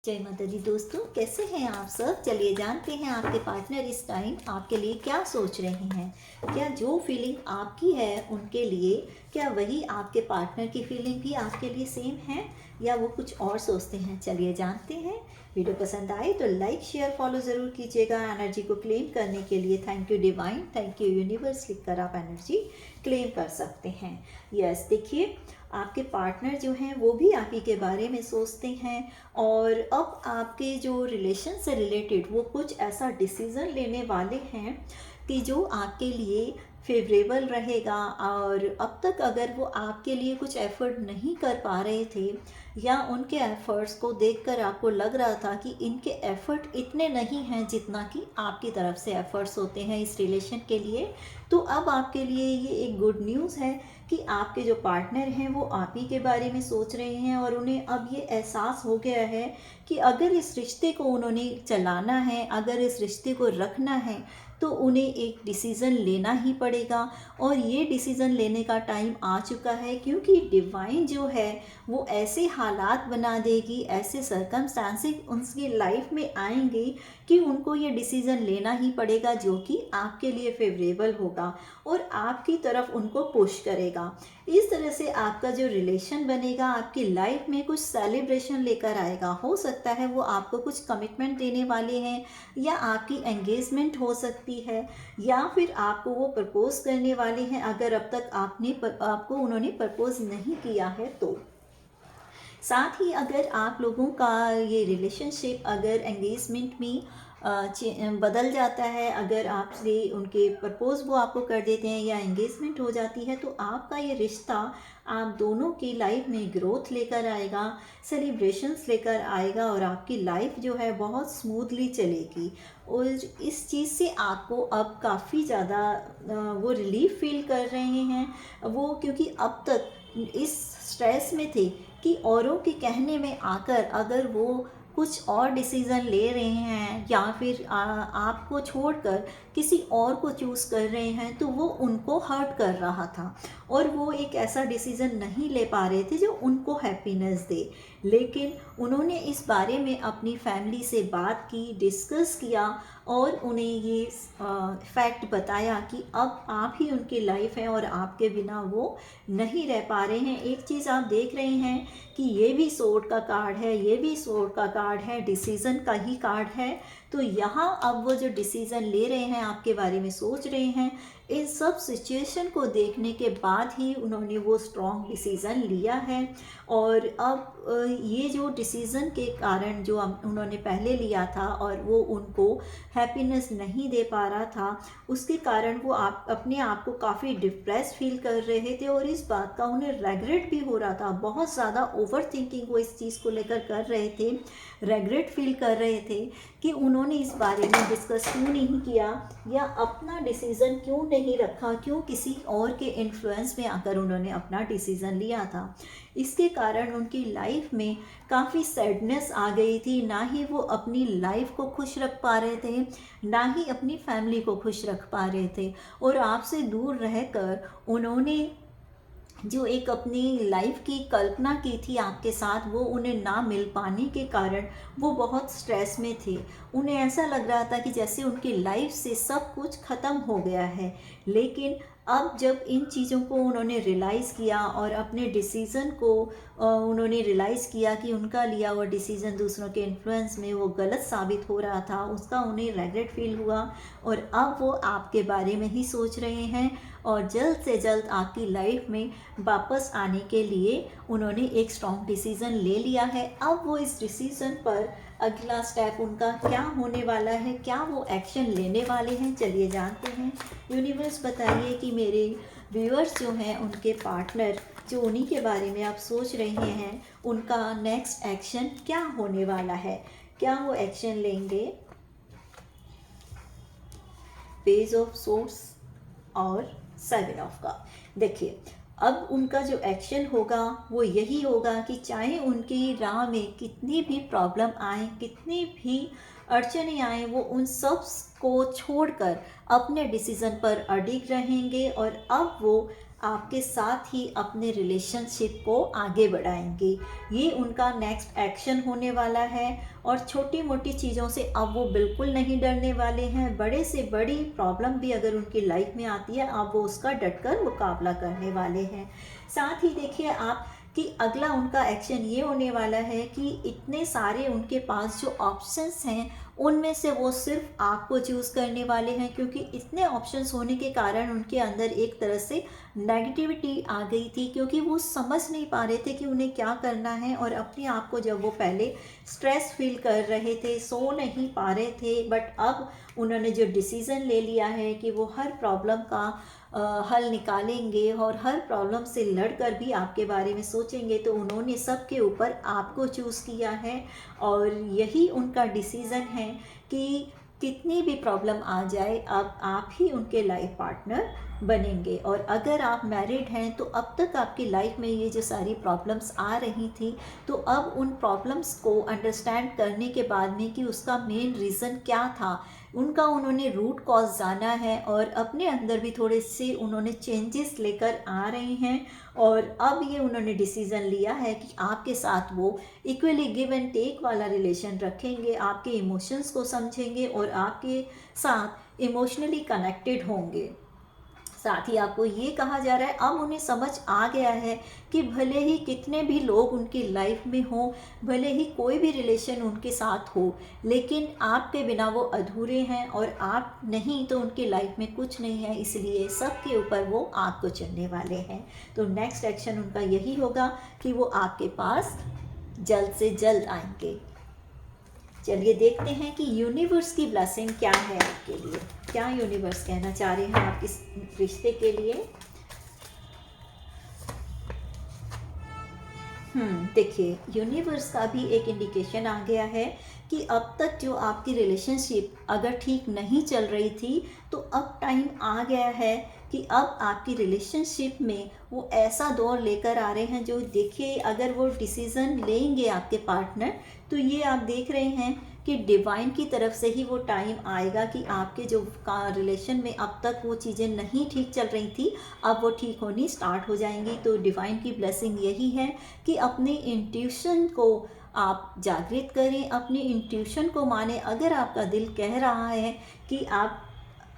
जय माता दी दोस्तों, कैसे हैं आप सब। चलिए जानते हैं आपके पार्टनर इस टाइम आपके लिए क्या सोच रहे हैं। क्या जो फीलिंग आपकी है उनके लिए, क्या वही आपके पार्टनर की फीलिंग भी आपके लिए सेम है या वो कुछ और सोचते हैं। चलिए जानते हैं। वीडियो पसंद आए तो लाइक शेयर फॉलो ज़रूर कीजिएगा। एनर्जी को क्लेम करने के लिए thank you divine, thank you universe लिखकर आप एनर्जी क्लेम कर सकते हैं। यस, देखिए आपके पार्टनर जो हैं वो भी आप ही के बारे में सोचते हैं और अब आपके जो रिलेशन से रिलेटेड वो कुछ ऐसा डिसीज़न लेने वाले हैं कि जो आपके लिए फेवरेबल रहेगा। और अब तक अगर वो आपके लिए कुछ एफ़र्ट नहीं कर पा रहे थे या उनके एफ़र्ट्स को देखकर आपको लग रहा था कि इनके एफ़र्ट इतने नहीं हैं जितना कि आपकी तरफ से एफ़र्ट्स होते हैं इस रिलेशन के लिए, तो अब आपके लिए ये एक गुड न्यूज़ है कि आपके जो पार्टनर हैं वो आप ही के बारे में सोच रहे हैं और उन्हें अब ये एहसास हो गया है कि अगर इस रिश्ते को उन्होंने चलाना है, अगर इस रिश्ते को रखना है तो उन्हें एक डिसीज़न लेना ही पड़ेगा। और ये डिसीज़न लेने का टाइम आ चुका है क्योंकि डिवाइन जो है वो ऐसे हालात बना देगी, ऐसे सर्कमस्टांसेस उनकी लाइफ में आएंगे कि उनको ये डिसीज़न लेना ही पड़ेगा जो कि आपके लिए फेवरेबल होगा और आपकी तरफ उनको पुश करेगा। इस तरह से आपका जो रिलेशन बनेगा आपकी लाइफ में कुछ सेलिब्रेशन लेकर आएगा। हो सकता है वो आपको कुछ कमिटमेंट देने वाले हैं या आपकी एंगेजमेंट हो सकती है या फिर आपको वो प्रपोज करने वाले हैं अगर अब तक आपको उन्होंने प्रपोज नहीं किया है तो। साथ ही अगर आप लोगों का ये रिलेशनशिप अगर एंगेजमेंट में बदल जाता है, अगर आपसे उनके प्रपोज वो आपको कर देते हैं या एंगेजमेंट हो जाती है तो आपका ये रिश्ता आप दोनों की लाइफ में ग्रोथ लेकर आएगा, सेलिब्रेशंस लेकर आएगा और आपकी लाइफ जो है बहुत स्मूथली चलेगी। और इस चीज़ से आपको अब काफ़ी ज़्यादा वो रिलीफ फील कर रहे हैं वो, क्योंकि अब तक इस स्ट्रेस में थे कि औरों के कहने में आकर अगर वो कुछ और डिसीज़न ले रहे हैं या फिर आपको छोड़कर किसी और को चूज़ कर रहे हैं तो वो उनको हर्ट कर रहा था और वो एक ऐसा डिसीज़न नहीं ले पा रहे थे जो उनको हैप्पीनेस दे। लेकिन उन्होंने इस बारे में अपनी फैमिली से बात की, डिस्कस किया और उन्हें ये फैक्ट बताया कि अब आप ही उनकी लाइफ है और आपके बिना वो नहीं रह पा रहे हैं। एक चीज़ आप देख रहे हैं कि ये भी सोर्ड का कार्ड है, ये भी सोर्ड का कार्ड है, डिसीज़न का ही कार्ड है। तो यहाँ अब वो जो डिसीज़न ले रहे हैं, आपके बारे में सोच रहे हैं, इन सब सिचुएशन को देखने के बाद ही उन्होंने वो स्ट्रॉन्ग डिसीज़न लिया है। और अब ये जो डिसीज़न के कारण जो उन्होंने पहले लिया था और वो उनको हैप्पीनेस नहीं दे पा रहा था, उसके कारण वो अपने आप को काफ़ी डिप्रेस फील कर रहे थे और इस बात का उन्हें रेग्रेट भी हो रहा था। बहुत ज़्यादा ओवर थिंकिंग वो इस चीज़ को लेकर कर रहे थे, रेग्रेट फील कर रहे थे कि उन्होंने इस बारे में डिस्कस क्यों नहीं किया या अपना डिसीज़न क्यों नहीं रखा, क्यों किसी और के इन्फ्लुएंस में आकर उन्होंने अपना डिसीज़न लिया था। इसके कारण उनकी लाइफ में काफ़ी सैडनेस आ गई थी। ना ही वो अपनी लाइफ को खुश रख पा रहे थे, ना ही अपनी फैमिली को खुश रख पा रहे थे और आपसे दूर रहकर उन्होंने जो एक अपनी लाइफ की कल्पना की थी आपके साथ, वो उन्हें ना मिल पाने के कारण वो बहुत स्ट्रेस में थे। उन्हें ऐसा लग रहा था कि जैसे उनकी लाइफ से सब कुछ ख़त्म हो गया है। लेकिन अब जब इन चीज़ों को उन्होंने रियलाइज़ किया और अपने डिसीज़न को उन्होंने रियलाइज़ किया कि उनका लिया हुआ डिसीज़न दूसरों के इन्फ्लुएंस में वो गलत साबित हो रहा था, उसका उन्हें रेग्रेट फील हुआ और अब वो आपके बारे में ही सोच रहे हैं और जल्द से जल्द आपकी लाइफ में वापस आने के लिए उन्होंने एक स्ट्रॉन्ग डिसीज़न ले लिया है। अब वो इस डिसीज़न पर अगला स्टेप उनका क्या होने वाला है, क्या वो एक्शन लेने वाले हैं, चलिए जानते हैं। यूनिवर्स बताइए कि मेरे व्यूअर्स जो हैं उनके पार्टनर जो उन्हीं के बारे में आप सोच रहे हैं, उनका नेक्स्ट एक्शन क्या होने वाला है, क्या वो एक्शन लेंगे। पेज ऑफ सोर्स और 7 ऑफ कप। देखिए अब उनका जो एक्शन होगा वो यही होगा कि चाहे उनकी राह में कितनी भी प्रॉब्लम आए, कितनी भी अड़चने आए, वो उन सब को छोड़कर अपने डिसीज़न पर अडिग रहेंगे और अब वो आपके साथ ही अपने रिलेशनशिप को आगे बढ़ाएंगे। ये उनका नेक्स्ट एक्शन होने वाला है। और छोटी मोटी चीज़ों से अब वो बिल्कुल नहीं डरने वाले हैं। बड़े से बड़ी प्रॉब्लम भी अगर उनकी लाइफ में आती है, अब वो उसका डटकर मुकाबला करने वाले हैं। साथ ही देखिए आप कि अगला उनका एक्शन ये होने वाला है कि इतने सारे उनके पास जो ऑप्शंस हैं, उनमें से वो सिर्फ आपको चूज़ करने वाले हैं, क्योंकि इतने ऑप्शंस होने के कारण उनके अंदर एक तरह से नेगेटिविटी आ गई थी, क्योंकि वो समझ नहीं पा रहे थे कि उन्हें क्या करना है। और अपने आप को जब वो पहले स्ट्रेस फील कर रहे थे, सो नहीं पा रहे थे, बट अब उन्होंने जो डिसीज़न ले लिया है कि वो हर प्रॉब्लम का हल निकालेंगे और हर प्रॉब्लम से लड़कर भी आपके बारे में सोचेंगे, तो उन्होंने सबके ऊपर आपको चूज़ किया है। और यही उनका डिसीज़न है कि कितनी भी प्रॉब्लम आ जाए, अब आप ही उनके लाइफ पार्टनर बनेंगे। और अगर आप मैरिड हैं तो अब तक आपकी लाइफ में ये जो सारी प्रॉब्लम्स आ रही थी, तो अब उन प्रॉब्लम्स को अंडरस्टैंड करने के बाद में कि उसका मेन रीज़न क्या था, उनका उन्होंने रूट कॉज जाना है और अपने अंदर भी थोड़े से उन्होंने चेंजेस लेकर आ रहे हैं। और अब ये उन्होंने डिसीज़न लिया है कि आपके साथ वो इक्वली गिव एंड टेक वाला रिलेशन रखेंगे, आपके इमोशंस को समझेंगे और आपके साथ इमोशनली कनेक्टेड होंगे। साथ ही आपको ये कहा जा रहा है, अब उन्हें समझ आ गया है कि भले ही कितने भी लोग उनकी लाइफ में हों, भले ही कोई भी रिलेशन उनके साथ हो, लेकिन आपके बिना वो अधूरे हैं और आप नहीं तो उनकी लाइफ में कुछ नहीं है। इसलिए सबके यूपर वो आपको चुनने वाले हैं। तो नेक्स्ट एक्शन उनका यही होगा कि वो आपके पास जल्द से जल्द आएंगे। चलिए देखते हैं कि यूनिवर्स की ब्लेसिंग क्या है आपके लिए, क्या यूनिवर्स कहना चाह रहे हैं आप इस रिश्ते के लिए। देखिए यूनिवर्स का भी एक इंडिकेशन आ गया है कि अब तक जो आपकी रिलेशनशिप अगर ठीक नहीं चल रही थी, तो अब टाइम आ गया है कि अब आपकी रिलेशनशिप में वो ऐसा दौर लेकर आ रहे हैं जो देखिए अगर वो डिसीज़न लेंगे आपके पार्टनर, तो ये आप देख रहे हैं कि डिवाइन की तरफ से ही वो टाइम आएगा कि आपके जो रिलेशन में अब तक वो चीज़ें नहीं ठीक चल रही थी, अब वो ठीक होनी स्टार्ट हो जाएंगी। तो डिवाइन की ब्लेसिंग यही है कि अपने इंट्यूशन को आप जागृत करें, अपनी इंट्यूशन को माने। अगर आपका दिल कह रहा है कि आप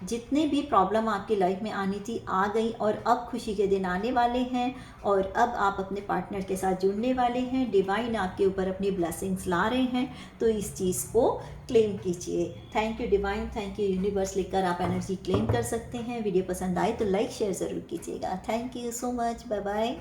जितने भी प्रॉब्लम आपकी लाइफ में आनी थी आ गई और अब खुशी के दिन आने वाले हैं और अब आप अपने पार्टनर के साथ जुड़ने वाले हैं, डिवाइन आपके ऊपर अपनी ब्लेसिंग्स ला रहे हैं, तो इस चीज़ को क्लेम कीजिए। Thank you divine, thank you universe लिखकर आप एनर्जी क्लेम कर सकते हैं। वीडियो पसंद आए तो लाइक शेयर ज़रूर कीजिएगा। Thank you so much, bye bye.